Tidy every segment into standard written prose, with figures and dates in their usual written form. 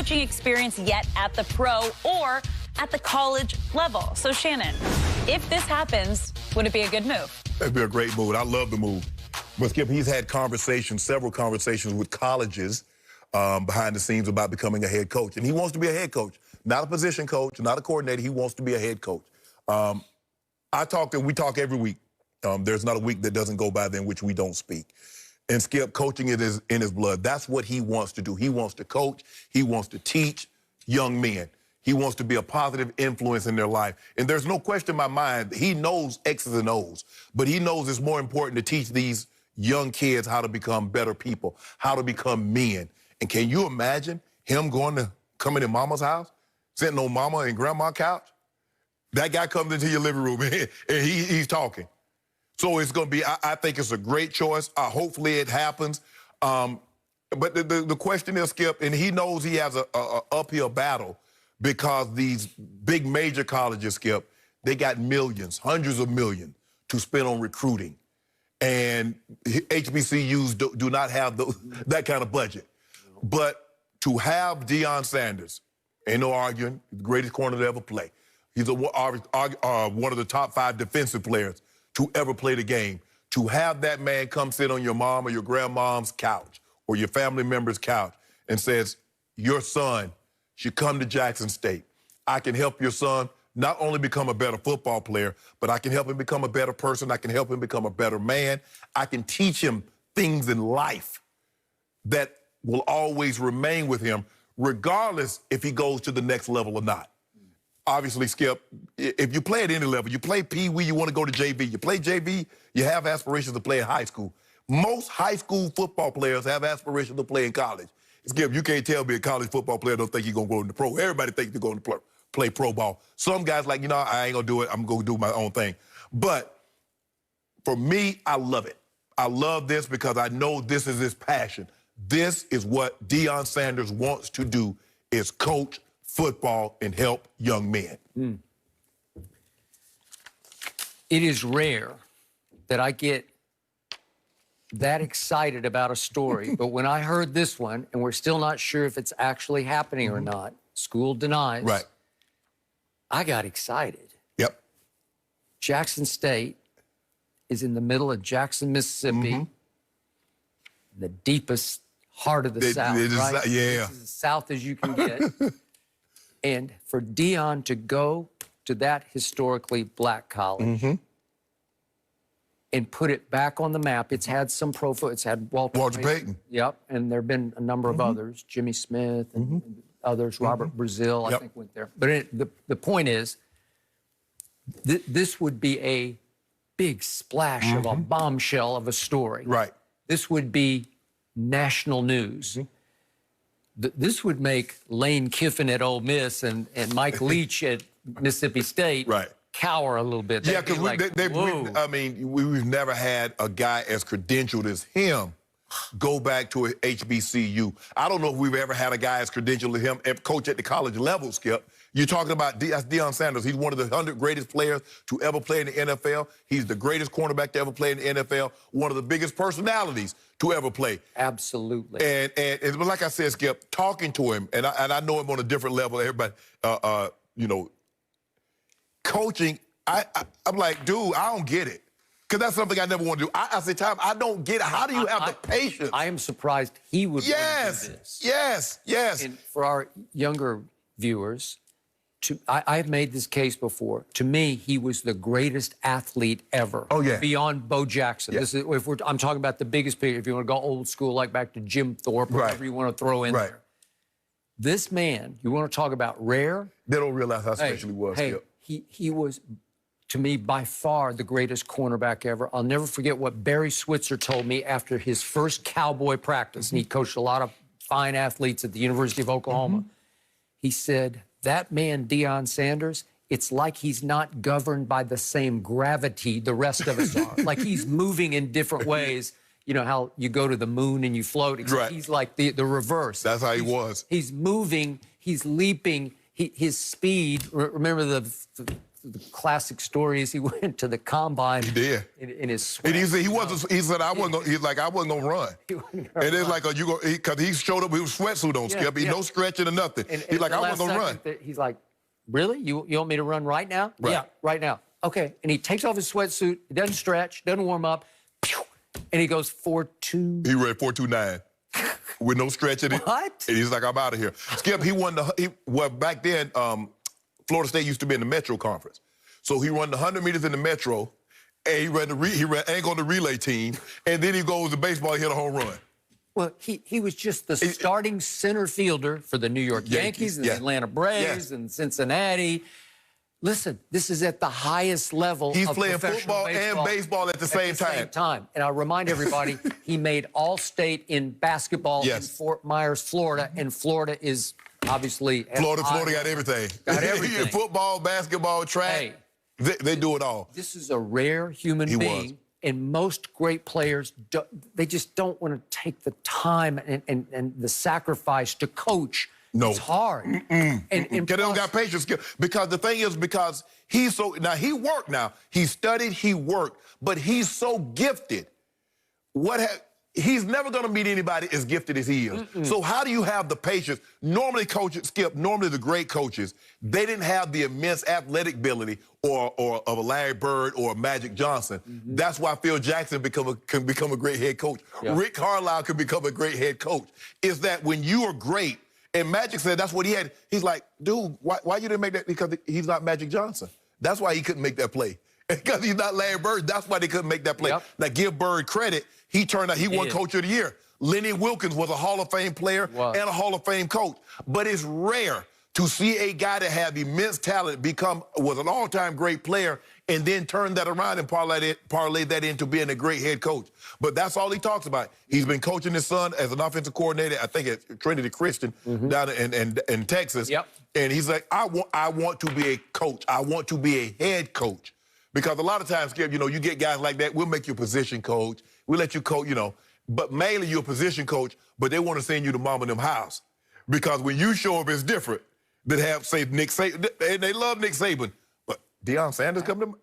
coaching experience yet at the pro or at the college level. So, Shannon, if this happens, would it be a good move? It'd be a great move. I love the move. But, Skip, he's had several conversations with colleges behind the scenes about becoming a head coach. And he wants to be a head coach, not a position coach, not a coordinator. He wants to be a head coach. We talk every week. There's not a week that doesn't go by in which we don't speak. And Skip, coaching it is in his blood. That's what he wants to do. He wants to coach. He wants to teach young men. He wants to be a positive influence in their life. And there's no question in my mind, he knows X's and O's, but he knows it's more important to teach these young kids how to become better people, how to become men. And can you imagine him coming in mama's house, sitting on mama and grandma's couch? That guy comes into your living room and he's talking. So it's going to be, I think it's a great choice. Hopefully it happens. But the question is, Skip, and he knows he has a uphill battle because these big major colleges, Skip, they got millions, hundreds of millions to spend on recruiting. And HBCUs do not have that kind of budget. But to have Deion Sanders, ain't no arguing, the greatest corner to ever play. He's one of the top 5 defensive players to ever play the game. To have that man come sit on your mom or your grandmom's couch or your family member's couch and says, your son should come to Jackson State. I can help your son not only become a better football player, but I can help him become a better person. I can help him become a better man. I can teach him things in life that will always remain with him, regardless if he goes to the next level or not. Obviously, Skip, if you play at any level, you play Pee Wee, you want to go to JV. You play JV, you have aspirations to play in high school. Most high school football players have aspirations to play in college. Skip, you can't tell me a college football player don't think he's going to go into pro. Everybody thinks they're going to play pro ball. Some guys like, I ain't going to do it. I'm going to do my own thing. But for me, I love it. I love this because I know this is his passion. This is what Deion Sanders wants to do, is coach football and help young men. It is rare that I get that excited about a story, but when I heard this one, and we're still not sure if it's actually happening or not, school denies, right? I got excited. Yep. Jackson State is in the middle of Jackson, Mississippi, the deepest heart of the South, right? Yeah. It's as south as you can get. And for Deion to go to that historically black college and put it back on the map, it's had some it's had Walter Payton. Yep, and there have been a number of others, Jimmy Smith and others, Robert Brazil, I think went there. But the point is, this would be a big splash of a bombshell of a story. Right. This would be national news. This would make Lane Kiffin at Ole Miss and Mike Leach at Mississippi State cower a little bit. Yeah, because we've never had a guy as credentialed as him go back to a HBCU. I don't know if we've ever had a guy as credentialed as him coach at the college level, Skip. You're talking about Deion Sanders. He's one of the 100 greatest players to ever play in the NFL. He's the greatest cornerback to ever play in the NFL. One of the biggest personalities to ever play. Absolutely. And like I said, Skip, talking to him, and I know him on a different level. Everybody, coaching. I'm like, dude, I don't get it. Because that's something I never want to do. I say, Tom, I don't get it. How do you have the patience? I am surprised he would want to do this. Yes. And for our younger viewers, I've made this case before. To me, he was the greatest athlete ever. Oh, yeah. Beyond Bo Jackson. Yeah. This is, I'm talking about the biggest picture. If you want to go old school, like back to Jim Thorpe, or whatever you want to throw in there. This man, you want to talk about rare? They don't realize how special he was. Skip. He was, to me, by far the greatest cornerback ever. I'll never forget what Barry Switzer told me after his first Cowboy practice, and he coached a lot of fine athletes at the University of Oklahoma. He said, that man, Deion Sanders, it's like he's not governed by the same gravity the rest of us are. Like he's moving in different ways. You know how you go to the moon and you float? He's like the reverse. That's how he was. He's moving, he's leaping, his speed. Remember the the classic story is he went to the combine. He did. In his sweat. And he said he said I wasn't gonna run. And it's like because he showed up with a sweatsuit on, Skip. He no stretching or nothing. He's like, I wasn't gonna run. He's like, really? You want me to run right now? Right. Yeah, right now. Okay. And he takes off his sweatsuit. He doesn't stretch, doesn't warm up. And he goes 4.2. He ran 4.29 with no stretching. What? And he's like, I'm out of here. Skip, he won well, back then, Florida State used to be in the Metro Conference. So he run the 100 meters in the Metro, and he ran on the relay team, and then he goes to baseball and hit a home run. Well, he was just the starting center fielder for the New York Yankees and the Atlanta Braves and Cincinnati. Listen, this is at the highest level. He's of playing football and baseball at the same time. And I'll remind everybody, he made All-State in basketball in Fort Myers, Florida, and Florida is obviously Florida got everything. Got everything. Football, basketball, track. Hey, they do it all. This is a rare human being. And most great players, they just don't want to take the time and the sacrifice to coach. No. It's hard. And they don't got patience. Because the thing is, because he's so, now he worked now. He studied, he worked, but he's so gifted. He's never going to meet anybody as gifted as he is. So how do you have the patience? Normally coaches, Skip, normally the great coaches, they didn't have the immense athletic ability or of a Larry Bird or a Magic Johnson. That's why Phil Jackson can become a great head coach. Rick Carlisle can become a great head coach. Is that when you are great, and Magic said that's what he had. He's like, dude, why you didn't make that? Because he's not Magic Johnson. That's why he couldn't make that play. Because he's not Larry Bird. That's why they couldn't make that play. Now, give Bird credit. He turned out, he won Coach of the Year. Lenny Wilkins was a Hall of Fame player and a Hall of Fame coach. But it's rare to see a guy that had immense talent was an all-time great player and then turn that around and parlay that into being a great head coach. But that's all he talks about. He's been coaching his son as an offensive coordinator, I think at Trinity Christian down in Texas. And he's like, I want to be a coach. I want to be a head coach. Because a lot of times, Skip, you get guys like that, we'll make you a position coach. We'll let you coach, but mainly you're a position coach, but they want to send you to mom and them house. Because when you show up, it's different than have, say, Nick Saban. And they love Nick Saban. But Deion Sanders come to them.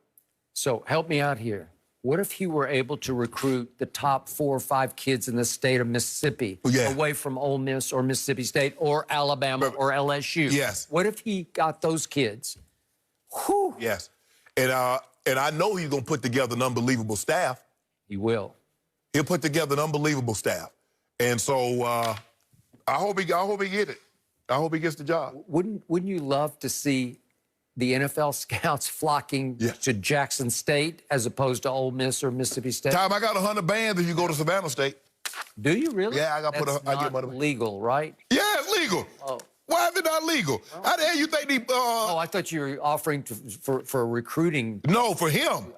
So help me out here. What if he were able to recruit the top 4 or 5 kids in the state of Mississippi away from Ole Miss or Mississippi State or Alabama or LSU? Yes. What if he got those kids? Whew. Yes. And I know he's going to put together an unbelievable staff. He will. He'll put together an unbelievable staff. And so I hope he get it. I hope he gets the job. Wouldn't you love to see the NFL scouts flocking to Jackson State as opposed to Ole Miss or Mississippi State? Tom, I got 100 bands if you go to Savannah State. Do you really? Yeah, I got That's I get money. Legal, right? Yeah, it's legal. Oh. Why is it not legal? How the hell you think Oh, I thought you were offering for recruiting. No, for him.